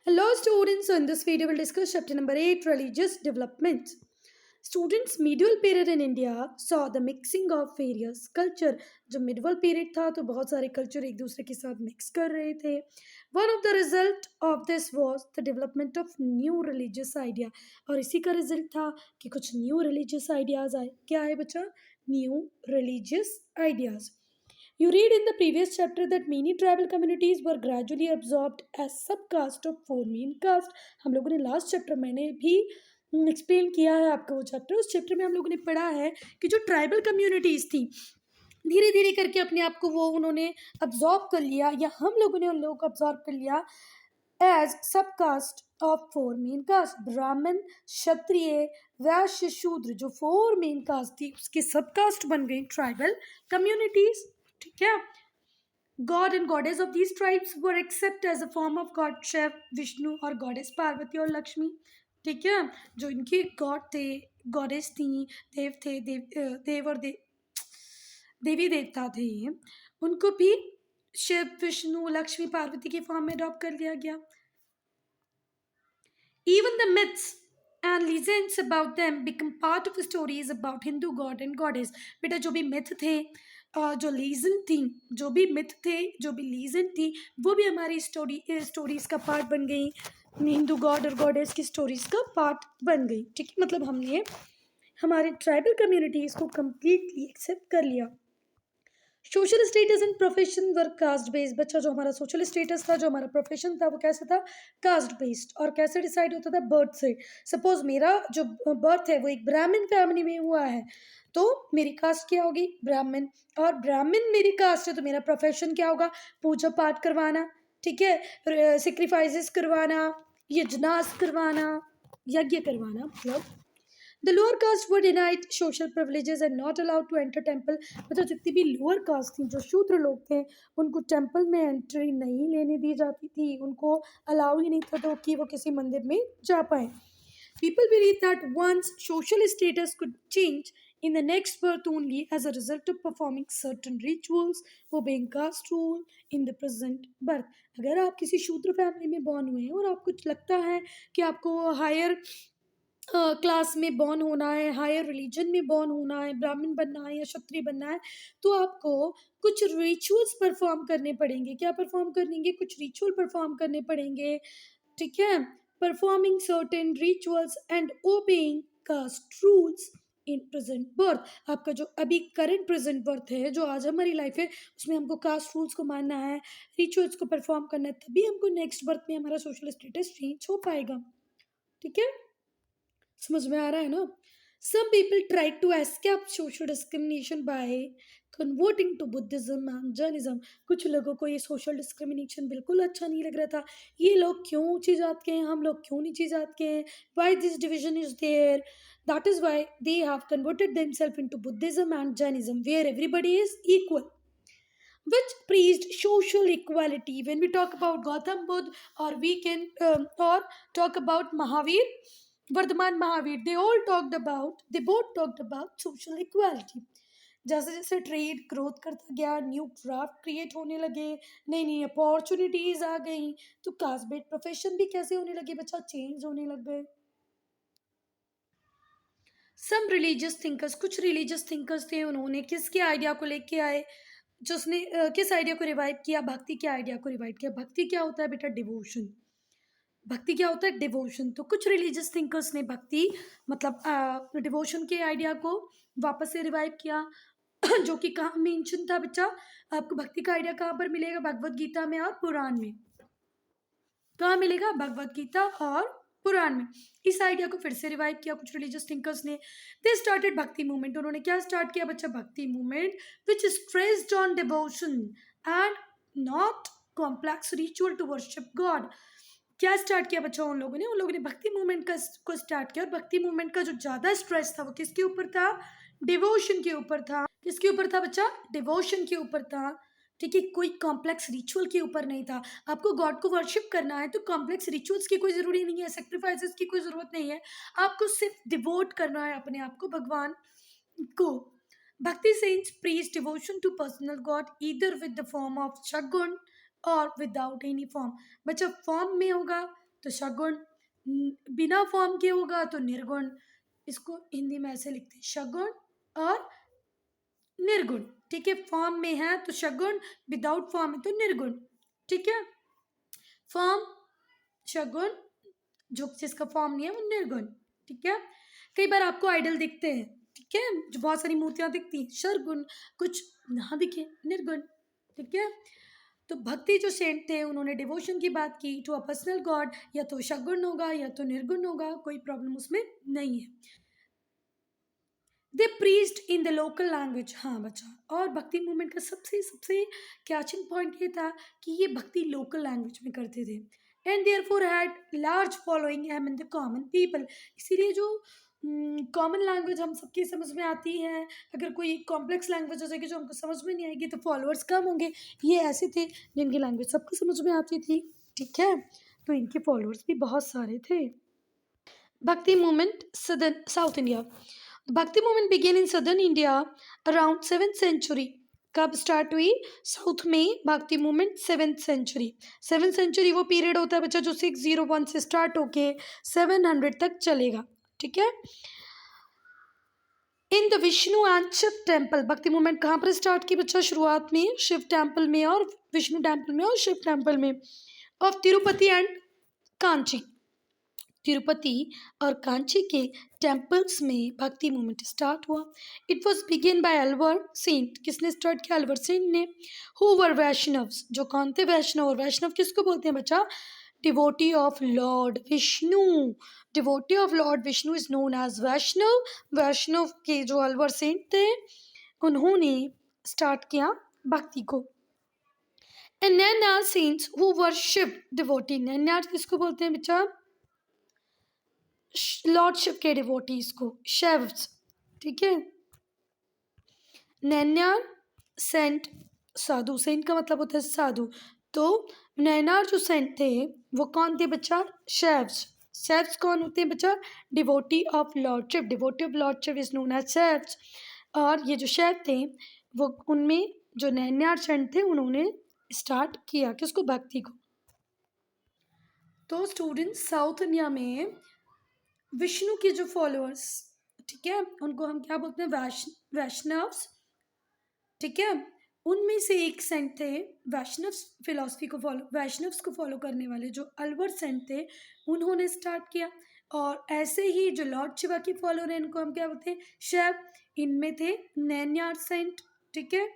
Hello students, so in this video we'll discuss chapter number 8 religious development. Students medieval period in India saw the mixing of various culture. जब medieval period था तो बहुत सारे culture एक दूसरे के साथ mix कर रहे थे. One of the result of this was the development of new religious idea. और इसी का result था कि कुछ new religious ideas आए. क्या आए बच्चा? New religious ideas. You read in the previous chapter that many tribal communities were gradually absorbed as subcaste of four main caste. हम लोगों ने लास्ट चैप्टर मैंने भी एक्सप्लेन किया है आपका वो चैप्टर. उस चैप्टर में हम लोगों ने पढ़ा है कि जो ट्राइबल कम्युनिटीज़ थी धीरे धीरे करके अपने आप को वो उन्होंने अब्जॉर्ब कर लिया या हम लोगों ने उन लोगों को अब्जॉर्ब कर लिया as sub caste of four main caste. Brahmin, Kshatriya, वैश्य, शूद्र जो फोर मेन कास्ट थी उसके सब कास्ट बन गई ट्राइबल कम्युनिटीज. ठीक है. God and goddess of these tribes were accepted as a form of God Shiv, Vishnu और goddess पार्वती और लक्ष्मी. ठीक है. जो इनके गॉड थे, गॉडेस थी, देव थे, देव और देवी देवता थे, उनको भी शिव, विष्णु, लक्ष्मी, पार्वती के फॉर्म में अडॉप्ट कर लिया गया. Even the myths and legends about them become part of stories about Hindu god and goddess. बेटा जो भी myth थे, जो लीजन थी, जो भी मिथ थे, जो भी लीजन थी, वो भी हमारी स्टोरीज का पार्ट बन गई. हिंदू गॉड और गॉडेस की स्टोरीज का पार्ट बन गई. ठीक है. मतलब हमने हमारे ट्राइबल कम्युनिटीज को कंप्लीटली एक्सेप्ट कर लिया. Social status and profession were caste based. बच्चा जो हमारा सोशल स्टेटस था, जो हमारा प्रोफेशन था, वो कैसा था? Caste based. और कैसे डिसाइड होता था? बर्थ से. सपोज मेरा जो बर्थ है वो एक ब्राह्मण फैमिली में हुआ है तो मेरी कास्ट क्या होगी? ब्राह्मण. और ब्राह्मण मेरी कास्ट है तो मेरा प्रोफेशन क्या होगा? पूजा पाठ करवाना. ठीक है. सेक्रीफाइसेस करवाना, यज्ञास करवाना, यज्ञ करवाना. मतलब The lower caste were denied social privileges and not allowed to enter temple. मतलब जितनी भी लोअर कास्ट थी, जो शूद्र लोग थे, उनको टेम्पल में एंट्री नहीं लेने दी जाती थी. उनको अलाउ ही नहीं था तो कि वो किसी मंदिर में जा पाए. People believe that one's social status could change in the next birth only as a result of performing certain rituals, obeying caste rule in the present birth. अगर आप किसी शूद्र फैमिली में बॉर्न हुए हैं और आपको लगता है कि आपको हायर क्लास में बॉर्न होना है, हायर रिलीजन में बॉर्न होना है, ब्राह्मण बनना है या क्षत्रिय बनना है, तो आपको कुछ रिचुअल्स परफॉर्म करने पड़ेंगे. क्या परफॉर्म करेंगे? कुछ रिचुअल परफॉर्म करने पड़ेंगे. ठीक है. Performing certain rituals and obeying caste rules in present birth. आपका जो अभी करंट प्रेजेंट बर्थ है, जो आज हमारी लाइफ है, उसमें हमको कास्ट रूल्स को मानना है, रिचुअल्स को परफॉर्म करना है, तभी हमको नेक्स्ट बर्थ में हमारा सोशल स्टेटस चेंज हो पाएगा. ठीक है. समझ में आ रहा है ना? Some people tried to escape social discrimination by converting to Buddhism and Jainism. कुछ लोगों को ये सोशल डिस्क्रिमिनेशन बिल्कुल अच्छा नहीं लग रहा था. ये लोग क्यों ऊंची जात के हैं, हम लोग क्यों नीची जात के हैं? Why this division is there? That is why they have converted themselves into Buddhism and Jainism, where everybody is equal, which preached social equality. When we talk about Gautam Buddha, or we can or talk about Mahavir, Vardhaman Mahavir, they both talked about social equality. जैसे जैसे trade growth करता गया, new craft create होने लगे, नई नई opportunities आ गई, तो कास्ट बेस्ड प्रोफेशन भी कैसे होने लगे बच्चा? चेंज होने लग गए. सम रिलीजियस थिंकर्स, कुछ रिलीजियस थिंकर्स थे, उन्होंने किसके आइडिया को लेके आए? जो उसने किस आइडिया को रिवाइव किया? भक्ति के आइडिया को रिवाइव किया. भक्ति क्या होता है बेटा? डिवोशन. भक्ति क्या होता है? डिवोशन. तो कुछ रिलीजियस थिंकर्स ने भक्ति मतलब डिवोशन के आइडिया को वापस से रिवाइव किया. जो कि कहाँ मेंशन था बच्चा? आपको भक्ति का आइडिया कहाँ पर मिलेगा? भगवत गीता में और पुराण में. कहाँ मिलेगा? भगवत गीता और पुराण में. इस आइडिया को फिर से रिवाइव किया कुछ रिलीजियस थिंकर्स ने. They started bhakti movement. उन्होंने क्या स्टार्ट किया बच्चा? Bhakti movement which stressed on devotion and not complex ritual to worship God. क्या स्टार्ट किया बच्चा उन लोगों ने? उन लोगों ने भक्ति मूवमेंट को स्टार्ट किया. और भक्ति मूवमेंट का जो ज्यादा स्ट्रेस था वो किसके ऊपर था? डिवोशन के ऊपर था. किसके ऊपर था बच्चा? डिवोशन के ऊपर था. ठीक है. कोई कॉम्प्लेक्स रिचुअल के ऊपर नहीं था. आपको गॉड को वर्शिप करना है तो कॉम्प्लेक्स रिचुअल्स की कोई जरूरी नहीं है, सेक्रीफाइसेस की कोई जरूरत नहीं है. आपको सिर्फ डिवोट करना है अपने आप को भगवान को. Bhakti saints preach devotion to personal God either with the form of saguna और विदाउट एनी फॉर्म. बच्चा फॉर्म में होगा तो शगुन, बिना फॉर्म के होगा तो निर्गुण। इसको हिंदी में ऐसे लिखते हैं, शगुन और निर्गुण। ठीक है, फॉर्म में है तो शगुन, विदाउट फॉर्म है तो निर्गुण। ठीक है, फॉर्म शगुन, जो जिसका फॉर्म नहीं है वो निर्गुण। ठीक है, कई बार आपको आइडल दिखते हैं, ठीक है, जो बहुत सारी मूर्तियां दिखती हैं शरगुण, कुछ ना दिखे निर्गुण। ठीक है, तो भक्ति जो सेंट थे उन्होंने डिवोशन की बात की टू अ पर्सनल गॉड, या तो शगुन होगा या तो निर्गुण होगा, कोई प्रॉब्लम उसमें नहीं है। They preached in the local language. हाँ बच्चा, और भक्ति मूवमेंट का सबसे सबसे कैचिंग पॉइंट ये था कि ये भक्ति लोकल लैंग्वेज में करते थे, and therefore had large following among the common people. इसीलिए जो कॉमन लैंग्वेज हम सबकी समझ में आती है, अगर कोई कॉम्प्लेक्स लैंग्वेज हो जाएगी जो हमको समझ में नहीं आएगी तो फॉलोअर्स कम होंगे। ये ऐसे थे जिनकी लैंग्वेज सबको समझ में आती थी। ठीक है, तो इनके फॉलोअर्स भी बहुत सारे थे। Bhakti movement, southern South India. The Bhakti movement began in southern India around 7th century. कब स्टार्ट हुई? साउथ में bhakti movement 7th century. 7th century वो पीरियड होता है बच्चा जो 601 से स्टार्ट होके 700 तक चलेगा। ठीक है, in the Vishnu and Shiva temple. Bhakti movement कहाँ पर स्टार्ट की बच्चा? शुरुआत में शिव टेम्पल में और विष्णु टेम्पल में और शिव टेम्पल में ऑफ तिरुपति एंड कांची। तिरुपति और कांची के टेम्पल्स में भक्ति मूवमेंट स्टार्ट हुआ। It was begin by Alvar saint. किसने स्टार्ट किया? अल्वर सेंट ने। हु वर वैष्णव्स, जो कौन थे? वैष्णव। और वैष्णव किसको बोलते हैं बच्चा? Devotee of Lord Vishnu. Devotee of Lord Vishnu is known as Vaishnav. Vaishnav के जो अल्वर सेंट थे उन्होंने स्टार्ट किया भक्ति को। And Nayanar saints who were Shiva devotee. Nayanar किसको बोलते हैं बच्चा? लॉर्ड शिव के डिवोटीज को शिव्स। ठीक है, नैनार सेंट साधु। सेंट का मतलब होता है साधु। तो नैनार जो सेंट थे वो कौन थे बच्चा? शिव्स। शिव्स कौन होते हैं बच्चा? Devotee of Lord Shiva. Devotee of Lord Shiva is known as Shivs. और ये जो शिव थे वो, उनमें जो नैनार सेंट थे उन्होंने स्टार्ट किया किसको? भक्ति को। तो स्टूडेंट्स, साउथ इंडिया में विष्णु के जो फॉलोअर्स, ठीक है, उनको हम क्या बोलते हैं? वैष्णव्स। ठीक है, उनमें से एक सेंट थे वैष्णव फिलॉसफी को फॉलो, वैष्णव्स को फॉलो करने वाले जो अलवर सेंट थे उन्होंने स्टार्ट किया। और ऐसे ही जो लॉर्ड शिवा के फॉलोअर हैं इनको हम क्या बोलते हैं? शिव। इनमें थे नैनार सेंट। ठीक है,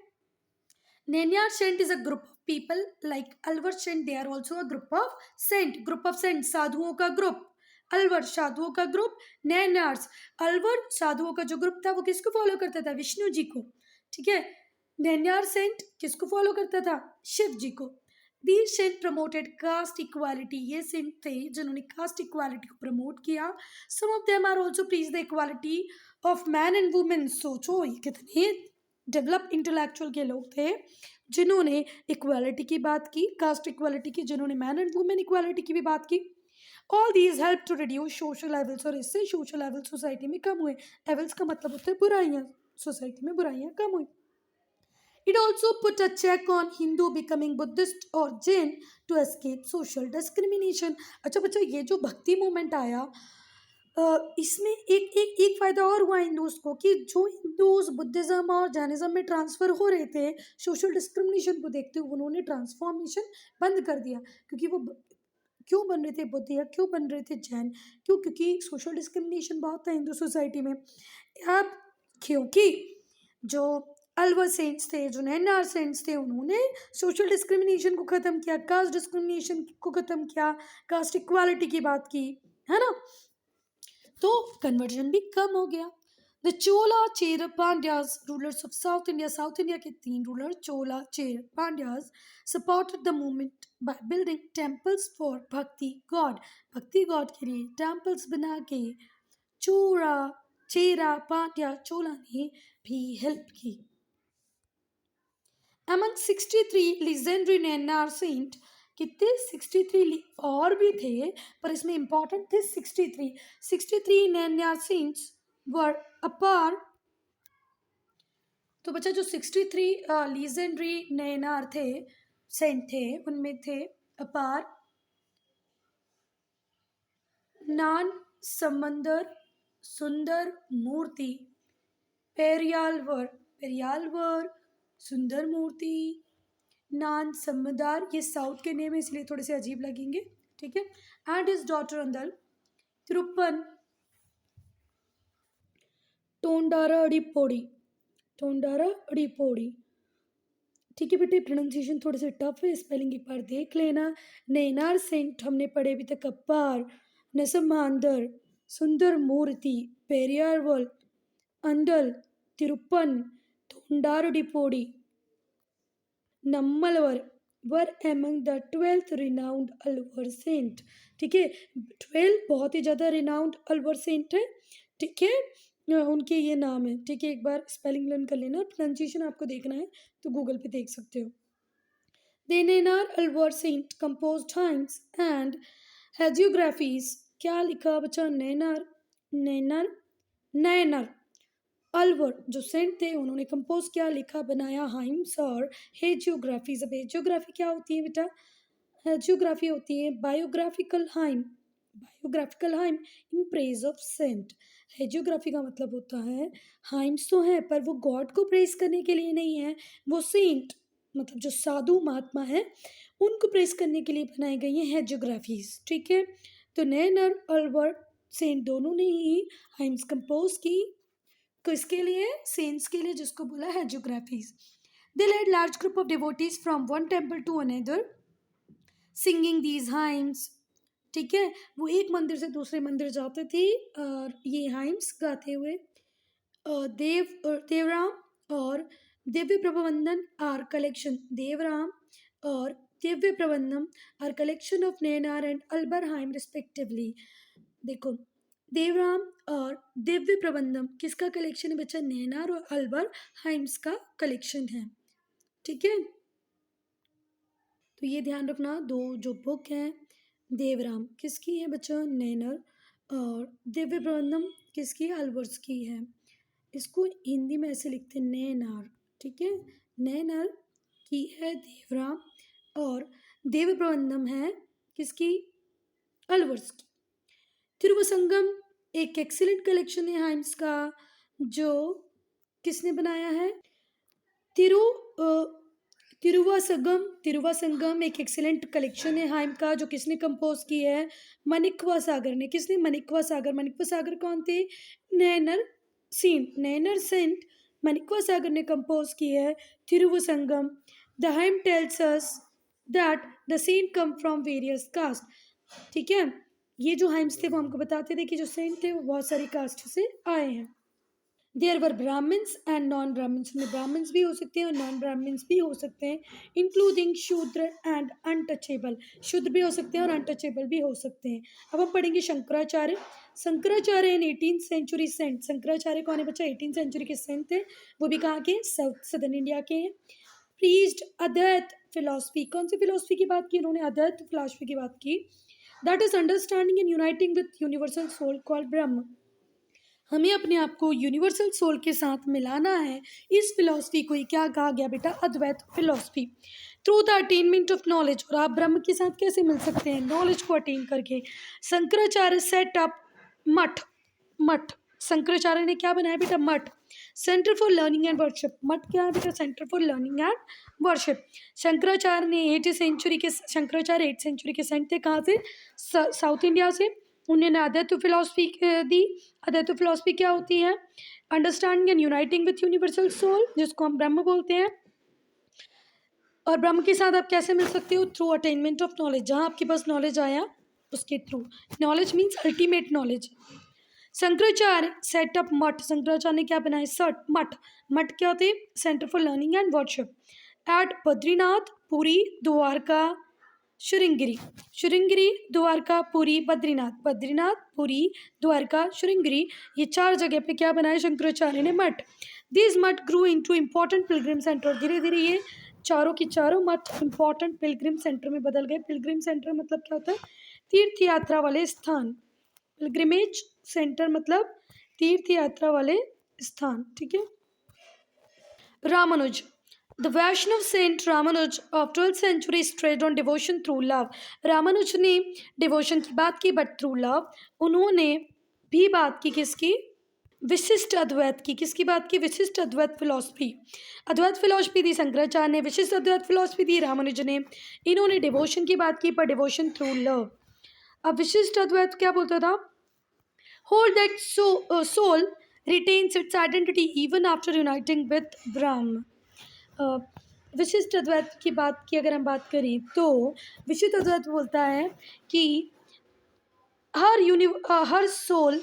Nayanar saint is a group of people like Alvar saint, they are also a group of saint. Group of saint, साधुओं का ग्रुप। अलवर साधुओं का ग्रुप। नैनार्स, अलवर साधुओं का जो ग्रुप था वो किसको फॉलो करता था? विष्णु जी को। ठीक है, नैनार सेंट किसको फॉलो करता था? शिव जी को। These saint promoted caste equality. ये सेंट थे जिन्होंने कास्ट इक्वालिटी को प्रमोट किया। Some of them are also preach the equality of man and women. सोचो ये कितने डेवलप इंटेलेक्चुअल के लोग थे जिन्होंने इक्वालिटी की बात की, कास्ट इक्वालिटी की, जिन्होंने मैन एंड वुमेन इक्वालिटी की भी बात की। All these help to reduce social evils. और इससे सोशल एवल्स सोसाइटी में कम हुए। एवल्स का मतलब होता है बुराइयां, सोसाइटी में बुराइयां कम हुई। It also put a check on Hindu becoming Buddhist or Jain to escape social discrimination. अच्छा बच्चा, ये जो भक्ति मूवमेंट आया इसमें एक फायदा और हुआ हिंदूज को कि जो हिंदूज बुद्धिज्म और जैनिज्म में ट्रांसफर हो रहे थे, सोशल डिस्क्रिमिनेशन को देखते हुए उन्होंने ट्रांसफॉर्मेशन बंद कर दिया। क्योंकि वो क्यों बन रहे थे बुद्ध या क्यों बन रहे थे जैन? क्यों? क्योंकि सोशल डिस्क्रिमिनेशन बहुत था हिंदू सोसाइटी में। अब क्योंकि जो अलवर सेंट्स थे, जो नैनार सेंट्स थे, उन्होंने सोशल डिस्क्रिमिनेशन को ख़त्म किया, कास्ट डिस्क्रिमिनेशन को ख़त्म किया, कास्ट इक्वालिटी की बात की, है ना, तो कन्वर्जन भी कम हो गया। The Chola Chera Pandyas rulers of South India. South India के 3 ruler Chola Chera Pandyas supported the movement by building temples for bhakti God. Bhakti God के लिए टेम्पल्स बना के चोरा चेरा पांड्या चोला ने भी हेल्प की। Among 63 legendary नैनार सेंट, कितने? 63 और भी थे पर इसमें इंपॉर्टेंट थे 63। 63 नैनार सेंट्स वर अपार। तो बच्चा जो 63 लीजेंडरी नैनार थे सेंट थे उनमें थे अपार नान समंदर सुंदर मूर्ति, पेरियालवर, पेरियालवर सुंदर मूर्ति, नान समदार, ये साउथ के नेम है इसलिए थोड़े से अजीब लगेंगे, ठीक है। एंड इज डॉटर अंदल, तिरुपन टोंडारा अड़ीपोड़ी, टोंडारा अड़ीपोड़ी, ठीक है बेटे। प्रोनाउंसिएशन थोड़े से टफ है, स्पेलिंग एक बार देख लेना। नैनार सेंट हमने पढ़े अभी तक, अपार, नसमांदर, Sundar Murti, Periyalvar, Andal, Tiruppan, Tondaradippodi, Nammalvar were among the 12th renowned Alvar saint, ठीक है। 12 बहुत ही ज़्यादा रिनाउंड अलवर सेंट है, ठीक है। उनके ये नाम है, ठीक है। एक बार स्पेलिंग लर्न कर लेना और प्रोनाउंसिएशन आपको देखना है तो गूगल पे देख सकते हो। The Nainar Alvar Saint composed hymns and hagiographies, क्या लिखा बच्चा, नैनार, नैनार, नैनार अलवर जो सेंट थे उन्होंने कंपोज किया, लिखा, बनाया हाइम्स और हेजियोग्राफीज। अब हेजियोग्राफी क्या होती है बेटा, हेजियोग्राफी होती है biographical hymn, biographical hymn in praise of saint. Hagiography का मतलब होता है हाइम्स तो हैं पर वो गॉड को प्रेज करने के लिए नहीं है, वो सेंट मतलब जो साधु महात्मा है उनको प्रेज करने के लिए बनाई गई हैं हेजियोग्राफीज, ठीक है। तो नैनर अलवर सेंट दोनों ने ही हाइम्स कंपोज की, किसके लिए, सेंट्स के लिए, जिसको बोला hagiographies. They led large group of devotees from one temple to another singing these hymns, ठीक है। वो एक मंदिर से दूसरे मंदिर जाते थे और ये हाइम्स गाते हुए। देवराम और दिव्य प्रबंधन आर कलेक्शन, देवराम और Divya Prabandham are collection of Nayanar and Alvar hymn respectively. देखो देवराम और दिव्य प्रबंधम किसका कलेक्शन है बच्चा, नैनार और अल्बर हाइम्स का कलेक्शन है, ठीक है। तो ये ध्यान रखना, दो जो बुक हैं, देवराम किसकी है बच्चा, नैनर, और दिव्य प्रबंधम किसकी है, अल्बर्स की है। इसको हिंदी में ऐसे लिखते हैं नैनार, ठीक है। नैनार की है देवराम और दिव्य प्रबंधम है किसकी, अल्वर्स की। तिरुवसंगम एक एक्सीलेंट कलेक्शन है हाइम्स का, जो किसने बनाया है, तिरु तिरुवासंगम, तिरुवासंगम एक एक्सीलेंट कलेक्शन है हाइम का, जो किसने कंपोज की है, मनिकवा सागर ने। किसने, मनिकवा सागर। मनिकवा सागर कौन थे, नैनर सेंट, नैनर सेंट मनिकवा सागर ने कंपोज की है Tiruvasagam. The hymn tells us that the saint come from various caste, ठीक है। ये जो हाइम्स थे वो हमको बताते थे कि जो सेंट थे वो बहुत सारी कास्ट से आए हैं। There were Brahmins and non Brahmins, में ब्राह्मण्स भी हो सकते हैं और नॉन ब्राह्मण्स भी हो सकते हैं, इंक्लूडिंग शूद्र एंड अनटचेबल, शूद्र भी हो सकते हैं और अनटचेबल भी हो सकते हैं। अब हम पढ़ेंगे शंकराचार्य। शंकराचार्य इन 18th सेंचुरी सेंट, शंकराचार्य कौन है बच्चा, 18th सेंचुरी के सेंट थे, वो भी कहाँ के, साउथ सदर्न इंडिया के हैं। प्रीज्ड अद्वैत फिलॉसफी, कौन सी फिलॉसफी की बात की उन्होंने, अद्वैत फिलॉसफी की बात की। That is understanding and uniting with universal soul called Brahman, हमें अपने आप को यूनिवर्सल सोल के साथ मिलाना है, इस फिलॉसफी को ही क्या कहा गया बेटा, Advaita philosophy. Through the attainment of knowledge, और आप ब्रह्म के साथ कैसे मिल सकते हैं, नॉलेज को अटेन करके। शंकराचार्य सेट अप मठ, मठ शंकराचार्य ने क्या बनाया बेटा, मठ, centre for learning and worship. मठ क्या है बेटा, centre for learning and worship. Shankaracharya ने 8th सेंचुरी के, शंकराचार्य 8th सेंचुरी के सेंट थे, कहाँ से, साउथ इंडिया से। उन्होंने अद्वैत फिलॉसफी दी। अद्वैत फिलॉसफी क्या होती है, understanding and uniting with universal soul, जिसको हम ब्रह्म बोलते हैं। और ब्रह्म के साथ आप कैसे मिल सकते हो, थ्रू अटेनमेंट ऑफ नॉलेज, जहाँ आपके पास नॉलेज आया उसके through, knowledge means ultimate knowledge. Shankaracharya setup मठ, शंकराचार्य ने क्या बनाया, सट मठ, मठ क्या होते, centre for learning and worship at Badrinath, Puri, Dwarka, Sringeri, Sringeri, Dwarka, Puri, Badrinath, Badrinath, Puri, Dwarka, Sringeri, ये 4 जगह पे क्या बनाया शंकराचार्य ने, मठ। दिस मठ ग्रू इनटू इम्पोर्टेंट पिलग्रिम सेंटर, धीरे धीरे ये चारों की चारों मठ इम्पोर्टेंट पिलग्रिम सेंटर में बदल गए। पिलग्रिम सेंटर मतलब क्या होता है, तीर्थ यात्रा वाले स्थान, पिलग्रिमेज सेंटर मतलब तीर्थ यात्रा वाले स्थान, ठीक है। Ramanuja, the Vaishnav saint Ramanuja of 12th century stressed on devotion through love. Ramanuja ने डिवोशन की बात की बट थ्रू लव उन्होंने भी बात की किसकी? विशिष्ट अद्वैत की। किसकी बात की? विशिष्ट अद्वैत फिलॉसफी। अद्वैत फिलॉसफी दी शंकराचार्य ने, विशिष्ट अद्वैत फिलॉसफी दी रामानुज ने। इन्होंने डिवोशन की बात की पर डिवोशन थ्रू लव। अब विशिष्ट अद्वैत क्या बोलता था? Hold that soul retains its identity even after uniting with Brahma. अ, विशिष्ट अद्वैत की बात की अगर हम बात करें तो विशिष्ट अद्वैत बोलता है कि हर सोल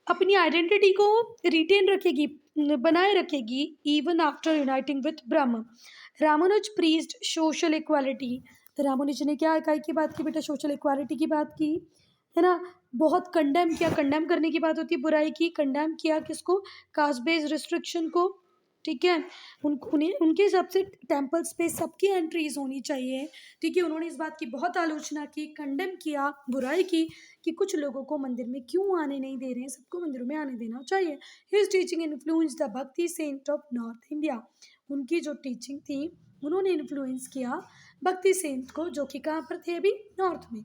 अपनी आइडेंटिटी को रिटेन रखेगी, बनाए रखेगी even after uniting with Brahman. Ramanuja preached social equality. Ramanuja ने क्या इकाई की बात की बेटा? सोशल इक्वालिटी की बात की, है ना। बहुत कंडेम किया, कंडेम करने की बात होती है बुराई की। कंडेम किया किसको? कास्ट बेस्ड रिस्ट्रिक्शन को, ठीक है। उन्हें उनके हिसाब से टेम्पल्स पे सबकी एंट्रीज होनी चाहिए, ठीक है। उन्होंने इस बात की बहुत आलोचना की, कंडेम किया, बुराई की कि कुछ लोगों को मंदिर में क्यों आने नहीं दे रहे हैं, सबको मंदिरों में आने देना चाहिए। हिज टीचिंग इन्फ्लुएंस द भक्ति सेंट ऑफ नॉर्थ इंडिया। उनकी जो टीचिंग थी उन्होंने इन्फ्लुएंस किया भक्ति सेंट को, जो कि कहाँ पर थे? अभी नॉर्थ में,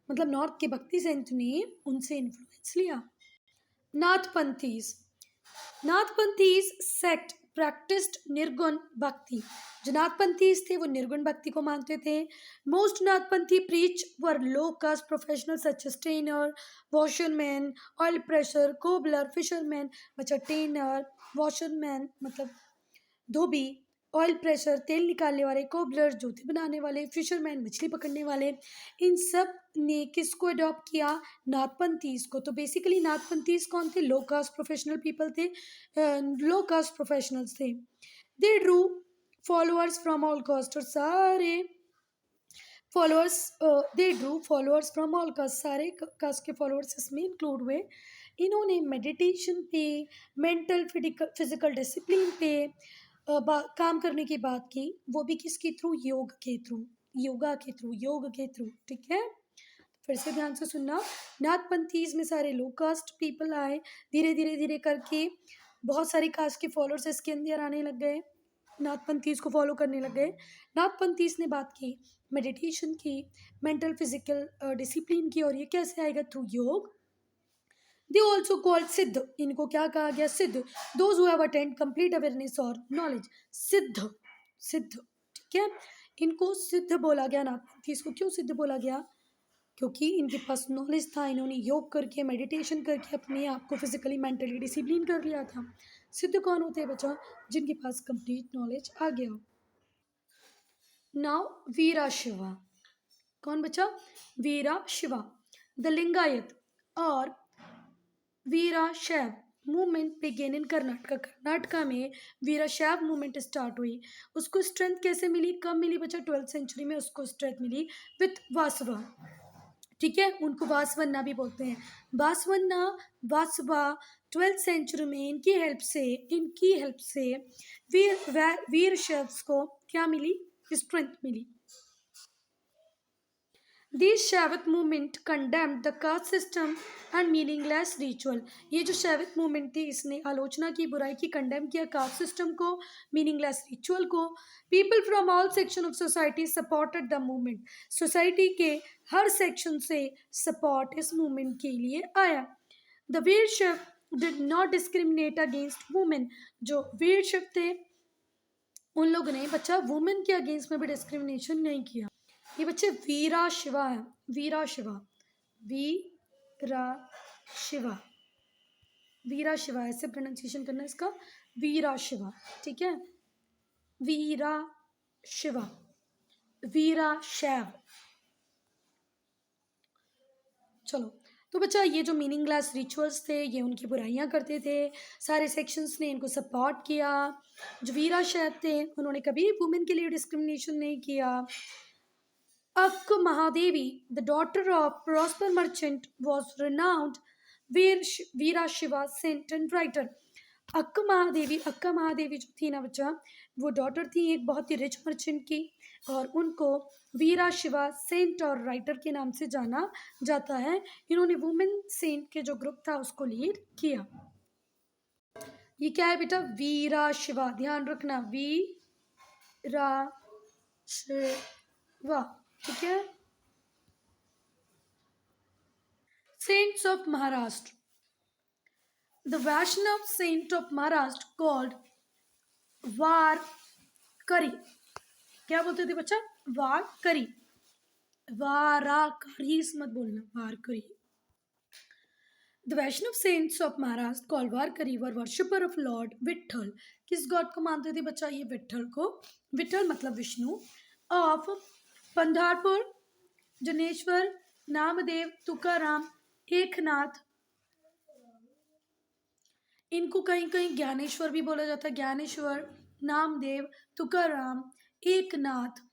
मतलब नॉर्थ के भक्ति सेंट ने उनसे इन्फ्लुएंस लिया। नाथपंथीज। नाथपंथीज सेक्ट प्रैक्टिस्ड निर्गुण भक्ति। जो नाथपंथीज थे वो निर्गुण भक्ति को मानते थे। Most Nathpanthi preach were low caste professional such as trainer, washerman, oil presser, cobbler, fisherman. बच्चा ट्रेनर, वॉशरमैन मतलब धोबी, ऑयल प्रेशर तेल निकालने वाले, कोबलर जूते बनाने वाले, फिशरमैन मछली पकड़ने वाले, इन सब ने किसको अडॉप्ट किया? नाथपंथीज को। तो बेसिकली नाथपंथीज कौन थे? लो कास्ट प्रोफेशनल पीपल थे, लो कास्ट प्रोफेशनल्स थे। दे Drew followers from all cast. और सारे followers, they Drew followers from all cast, सारे कास्ट के फॉलोअर्स इसमें इंक्लूड हुए। इन्होंने मेडिटेशन पे, मेंटल फिजिकल डिसिप्लिन पे काम करने की बात की, वो भी किसके थ्रू? योग के थ्रू, योगा के थ्रू, योग के थ्रू, ठीक है। फिर से ध्यान से सुनना। नाथपंथीज में सारे लो कास्ट पीपल आए, धीरे धीरे धीरे करके बहुत सारी कास्ट के फॉलोअर्स इसके अंदर आने लग गए, नाथपंथीज को फॉलो करने लग गए। नाथपंथीज ने बात की मेडिटेशन की, मेंटल फिजिकल डिसिप्लिन की, और ये कैसे आएगा? थ्रू योग। दे ऑल्सो कॉल्ड सिद्ध। इनको क्या कहा गया? सिद्ध। Those who have attend complete awareness और नॉलेज। सिद्ध, सिद्ध, ठीक है। इनको सिद्ध बोला गया नाथपंथीज को। क्यों सिद्ध बोला गया? क्योंकि इनके पास नॉलेज था, इन्होंने योग करके, मेडिटेशन करके अपने आप को फिजिकली मेंटली डिसिप्लिन कर लिया था। सिद्ध कौन होते हैं बच्चा? जिनके पास कंप्लीट नॉलेज आ गया हो। नाउ वीरा शिवा। कौन बच्चा? वीरा शिवा। द लिंगायत और वीराशैव movement began in Karnataka. Karnataka में वीराशैव मूवमेंट स्टार्ट हुई। उसको स्ट्रेंथ कैसे मिली? कब मिली बच्चा? 12th century में उसको स्ट्रेंथ मिली विथ वासवा, ठीक है। उनको वासवन्ना भी बोलते हैं। वासवन्ना, वासवा 12th century में इनकी हेल्प से वीर शेफ्स को क्या मिली? स्ट्रेंथ मिली। This Shaivat movement condemned the caste system and meaningless ritual. ये जो शैवत मूवमेंट थी इसने आलोचना की, बुराई की, कंडेम किया कास्ट सिस्टम को, मीनिंगलेस रिचुअल को। People from all section of society supported the movement. Society के हर सेक्शन से सपोर्ट इस मूवमेंट के लिए आया। The Virashaiva did not discriminate against women. जो वीरशैव थे उन लोगों ने बच्चा वुमेन के अगेंस्ट में भी डिस्क्रिमिनेशन नहीं किया। ये बच्चे वीरा शिवा है, वीरा शिवा, वीरा शिवा, वीरा शिवा ऐसे प्रोनाउंसिएशन करना है इसका, वीरा शिवा, ठीक है। वीरा शिवा, वीरा शैव। चलो, तो बच्चा ये जो मीनिंगलेस रिचुअल्स थे ये उनकी बुराइयां करते थे, सारे सेक्शंस ने इनको सपोर्ट किया। जो वीरा शैव थे उन्होंने कभी वुमेन के लिए डिस्क्रिमिनेशन नहीं किया। Akka Mahadevi, the daughter of prosper merchant, was renowned Veera Shiva saint and writer. अक्का महादेवी जो थी ना बच्चा, वो डॉटर थी एक बहुत ही रिच मर्चेंट की, और उनको वीरा शिवा सेंट और राइटर के नाम से जाना जाता है। इन्होंने वुमेन सेंट के जो ग्रुप था उसको लीड किया। ये क्या है बेटा? वीरा शिवा, ध्यान रखना, वीरा शिवा, ठीक है। Saints of Maharashtra, the Vaishnav saint of Maharashtra called Warkari, क्या बोलते थे बच्चा? वारकरी, वाराकरी मत बोलना, वारकरी। The Vaishnav saints of Maharashtra called Varkari were worshipper of Lord Vitthal. किस गॉड को मानते थे बच्चा? ये विठल को, विठल मतलब विष्णु। ऑफ पंधारपुर, जनेश्वर, नामदेव, तुकाराम, एकनाथ, इनको कहीं कहीं ज्ञानेश्वर भी बोला जाता है, Dnyaneshwar, Namdev, Tukaram, Eknath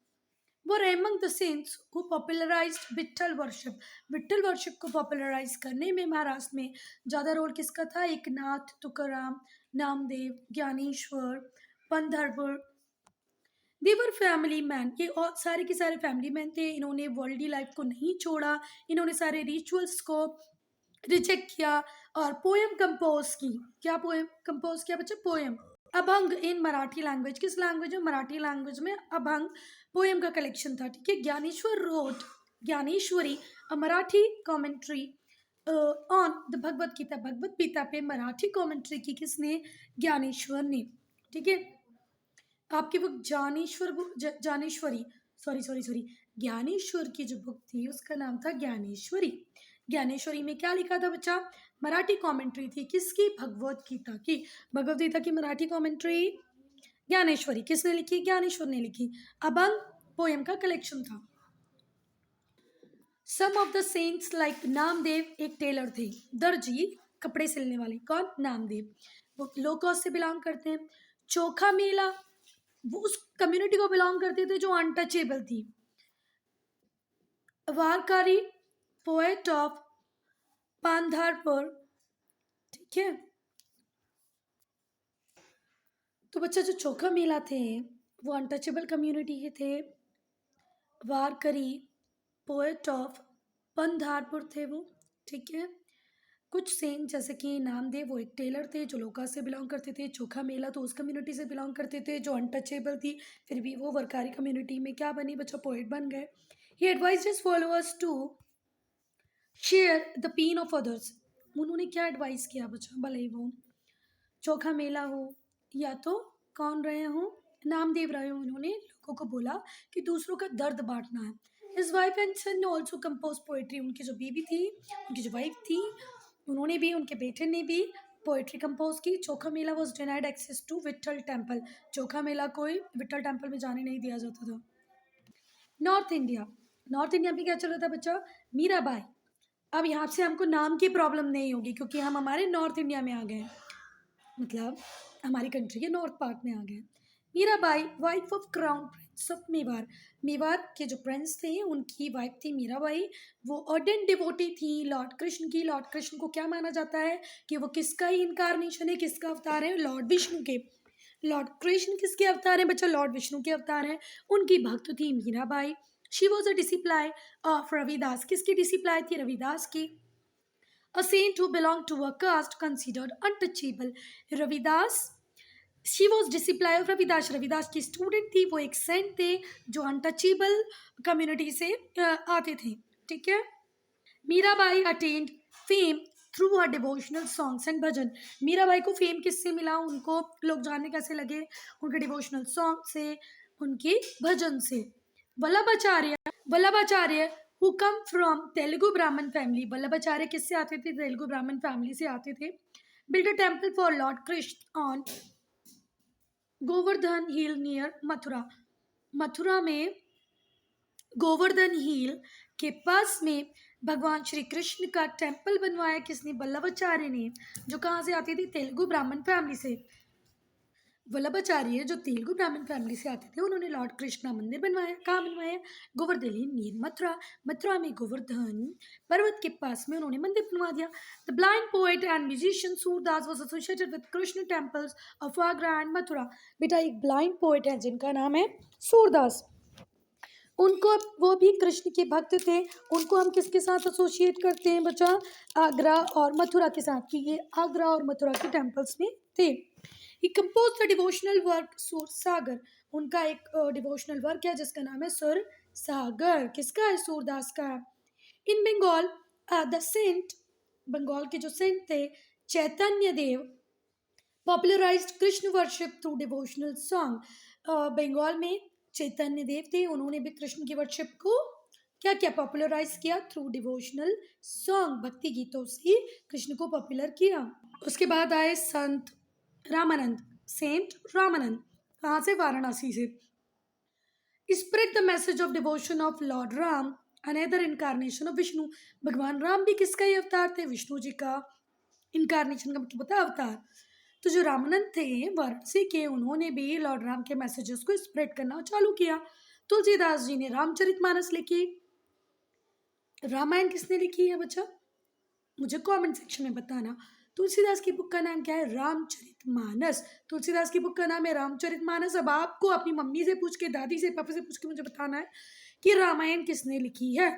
were among the saints who popularized Vitthal worship. Vitthal worship को पॉपुलराइज करने में महाराष्ट्र में ज़्यादा रोल किसका था? Eknath, Tukaram, Namdev, Dnyaneshwar, Pandharpur. They were family man, ये और सारे के सारे फैमिली मैन थे। इन्होंने वर्ल्डली लाइफ को नहीं छोड़ा, इन्होंने सारे रिचुअल्स को रिजेक्ट किया और पोएम कंपोज की। क्या पोएम कंपोज किया बच्चा? पोएम। अभंग इन मराठी लैंग्वेज, किस लैंग्वेज में? मराठी लैंग्वेज में अभंग पोएम का कलेक्शन था, ठीक है। Gyaneshwar wrote Gyaneshwari, a Marathi commentary on the Bhagavad Gita, Bhagavad Gita पे मराठी कमेंट्री की किसने? ज्ञानेश्वर ने, ठीक है। आपकी बुक ज्ञानेश्वरी, सॉरी ज्ञानेश्वर की जो बुक थी उसका नाम था ज्ञानेश्वरी। ज्ञानेश्वरी में क्या लिखा था बच्चा? मराठी कमेंट्री थी, किसकी? भगवत गीता की। भगवत गीता की मराठी कमेंट्री ज्ञानेश्वरी, किसने लिखी? ज्ञानेश्वर ने लिखी। अभंग पोएम का कलेक्शन था। Some of the saints like Namdev एक टेलर थे, दर्जी, कपड़े सिलने वाले। कौन? नामदेव। वो लो कॉस्ट से बिलोंग करते हैं। चोखा मेला, वो उस कम्युनिटी को बिलोंग करते थे जो अनटचेबल थी। वारकारी, पोएट ऑफ पांधारपुर, ठीक है। तो बच्चा जो चोखा मेला थे वो अनटचेबल कम्युनिटी के थे। वारकरी पोएट ऑफ पंधारपुर थे वो, ठीक है। कुछ सेंट जैसे कि नामदेव, वो एक टेलर थे जो लोका से बिलोंग करते थे। चोखा मेला तो उस कम्युनिटी से बिलोंग करते थे जो अनटचेबल थी, फिर भी वो वरकारी कम्युनिटी में क्या बनी बच्चा? पोएट बन गए। He advised his followers to share the pain of others. उन्होंने क्या एडवाइस किया बच्चा? भले वो चोखा मेला हो या तो कौन रहे हो? नामदेव रहे हो। उन्होंने लोगों को बोला कि दूसरों का दर्द बांटना है। हिज वाइफ एंड सन ने ऑल्सो कंपोज पोएट्री। उनकी जो बीवी थी, उनकी जो वाइफ थी, उन्होंने भी, उनके बेटे ने भी पोएट्री कंपोज की। Chokha Mela was denied access to Vithal temple. Chokha Mela कोई विठल टेम्पल में जाने नहीं दिया जाता था। नॉर्थ इंडिया, नॉर्थ इंडिया में क्या चल रहा था बच्चा? मीराबाई। अब यहाँ से हमको नाम की प्रॉब्लम नहीं होगी क्योंकि हम हमारे नॉर्थ इंडिया में आ गए, मतलब हमारी कंट्री के नॉर्थ पार्ट में आ गए। Mirabai, wife of crown Prince of Mewar, Mewar के जो प्रिंस थे उनकी वाइफ थी मीराबाई। वो अर्डेंट डिवोटी थी लॉर्ड कृष्ण की। लॉर्ड कृष्ण को क्या माना जाता है कि वो किसका ही इनकारनेशन है, किसका अवतार है? लॉर्ड विष्णु के। लॉर्ड कृष्ण किसके अवतार हैं बच्चा? लॉर्ड विष्णु के अवतार हैं। उनकी भक्त थी Mirabai. She was a disciple of Ravidas, किसकी डिसिप्लाई थी? रविदास की। A saint who belonged to a caste considered untouchable, Ravidas, she was disciple of Ravidas, Ravidas की स्टूडेंट थी। वो एक सेंट थे जो अनटचेबल कम्युनिटी से आते थे, ठीक है। Mirabai attend fame through her devotional songs and bhajan. Mirabai को फेम किससे मिला? उनको लोग जानने कैसे लगे? उनके डिवोशनल सॉन्ग से, उनके भजन से। Vallabhacharya, Vallabhacharya who come from Telugu ब्राह्मण फैमिली, वल्लभाचार्य किससे आते थे? तेलुगु ब्राह्मण फैमिली से आते थे। Build a temple for Lord Krishna on Govardhan hill near Mathura, Mathura में गोवर्धन हिल के पास में भगवान श्री कृष्ण का टेम्पल बनवाया। किसने? वल्लभाचार्य ने, जो कहाँ से आती थी? तेलुगु ब्राह्मण फैमिली से। वल्लभाचार्य जो तेलुगु ब्राह्मण फैमिली से आते थे, उन्होंने लॉर्ड कृष्णा मंदिर बनवाया। कहाँ बनवाया? गोवर्धन हिल नियर मथुरा, मथुरा में गोवर्धन पर्वत के पास में उन्होंने मंदिर बनवा दिया। The blind poet and musician Surdas was associated with Krishna temples of Agra and Mathura. बेटा एक ब्लाइंड पोएट है जिनका नाम है सूरदास, उनको, वो भी कृष्ण के भक्त थे। उनको हम किसके साथ एसोसिएट करते हैं बच्चा? आगरा और मथुरा के साथ, कि ये आगरा और मथुरा के टेम्पल्स में थे। ही कंपोज द डिवोशनल वर्क सुर सागर, उनका एक डिवोशनल वर्क है जिसका नाम है सुर सागर। किसका है? सूरदास का है। In Bengal the saint, Bengal के जो सेंट थे Chaitanya Dev popularised Krishna worship through devotional song. Bengal में चैतन्य देव थे, उन्होंने भी कृष्ण की वर्शिप को क्या क्या पॉपुलराइज किया? थ्रू डिवोशनल सॉन्ग, भक्ति गीतों से कृष्ण को पॉपुलर किया। उसके बाद आए संत रामानंद, सेंट रामानंद, कहाँ से? वाराणसी से। Spread the message of devotion of Lord Ram, another incarnation of Vishnu, भगवान राम भी किसका ही अवतार थे? विष्णु जी का। इनकारनेशन का मतलब होता है अवतार। तो जो रामानंद थे वाराणसी के, उन्होंने भी लॉर्ड राम के मैसेजेस को स्प्रेड करना चालू किया। तुलसीदास जी ने रामचरितमानस लिखी। रामायण किसने लिखी है बच्चा? मुझे कमेंट सेक्शन में बताना। तुलसीदास की बुक का नाम क्या है? रामचरितमानस। तुलसीदास की बुक का नाम है रामचरितमानस। अब आपको अपनी मम्मी से पूछ के, दादी से, पापा से पूछ के मुझे बताना है कि रामायण किसने लिखी है।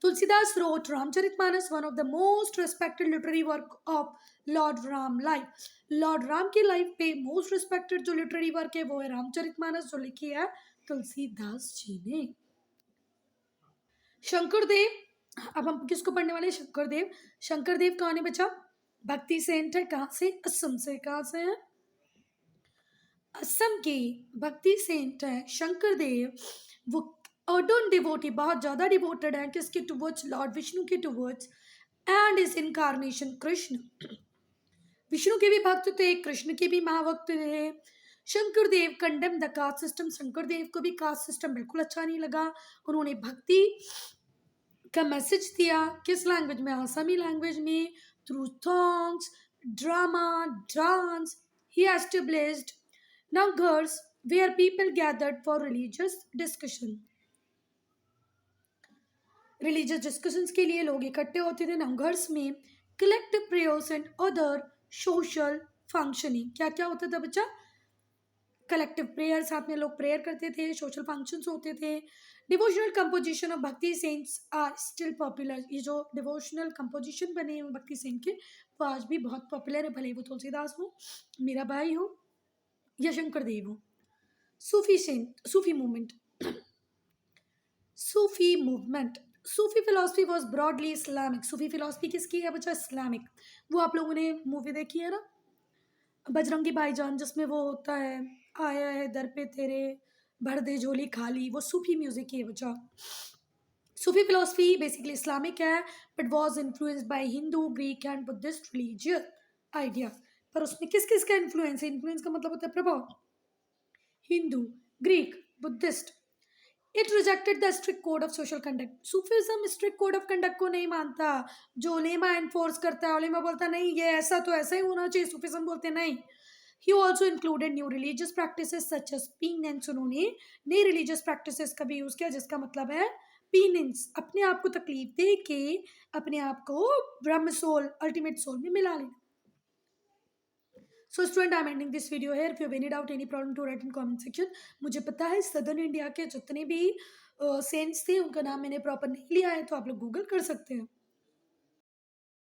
Tulsidas wrote Ramcharitmanas, one of the most respected literary work of Lord Ram life. Lord Ram की लाइफ पे मोस्ट रिस्पेक्टेड जो लिटरेरी वर्क है वो है रामचरितमानस, जो लिखी है तुलसीदास जी ने। शंकरदेव, अब हम किसको पढ़ने वाले हैं? शंकरदेव। शंकरदेव कौन है बच्चा? भक्ति सेंट है। कहाँ से? असम से। कहाँ से है? असम के भक्ति सेंट है शंकरदेव। वो अर्डन डिवोटी, बहुत ज्यादा डिवोटेड है किसके? टुवर्ड्स लॉर्ड विष्णु के towards, and is incarnation Krishna. Vishnu के भी भक्त थे, कृष्ण के भी महाभक्त थे। Shankardev condemn the caste system, Shankardev को भी कास्ट सिस्टम बिल्कुल अच्छा नहीं लगा। उन्होंने भक्ति का मैसेज दिया किस लैंग्वेज में? आसामी लैंग्वेज में, through songs, drama, dance. He established namghars where people gathered for religious discussion. Religious discussions के लिए लोग इकट्ठे होते थे नंगर्स में। Collective prayers and other social functioning, क्या क्या होता था बच्चा? कलेक्टिव प्रेयर, साथ में लोग प्रेयर करते थे, सोशल फंक्शंस होते थे। डिवोशनल कंपोजिशन ऑफ भक्ति सेंट्स आर स्टिल पॉपुलर, ये जो डिवोशनल कंपोजिशन बने हैं भक्ति सेंट के वो आज भी बहुत पॉपुलर है, भले वो तुलसीदास हो, मीराबाई हो या शंकरदेव हो। Sufi saint, Sufi movement, Sufi movement, Sufi philosophy was broadly Islamic. Sufi philosophy किसकी है बच्चा? इस्लामिक। वो आप लोगों ने मूवी देखी है ना, बजरंगी भाईजान, जिसमें वो होता है आया है दर पे तेरे भर दे झोली खाली, वो सूफी म्यूजिक की है बच्चा। सूफी फिलोसफी बेसिकली इस्लामिक है, but was influenced by Hindu, Greek and Buddhist religious idea. पर उसमें किस किस का इन्फ्लुएंस है? इन्फ्लुएंस का मतलब होता है प्रभाव। Hindu, Greek, Buddhist. It rejected the strict code of social conduct. Sufism strict code of conduct को नहीं मानता। जो उलेमा एनफोर्स करता है, उलेमा बोलता नहीं ये ऐसा तो ऐसा ही होना चाहिए, सूफिज्म बोलते नहीं। He also included new religious practices such as penance. उन्होंने नई रिलीजियस प्रैक्टिसेस का भी यूज किया जिसका मतलब है पीनेंस, अपने आप को तकलीफ दे के अपने आप को ब्रह्म सोल, अल्टीमेट सोल में मिला लेना। So student, I am ending this video here. If you have any doubt, any problem, to write in comment section. मुझे पता है सदर्न इंडिया के जितने भी सेंट्स थे उनका नाम मैंने प्रॉपर नहीं लिया है, तो आप लोग गूगल कर सकते हैं।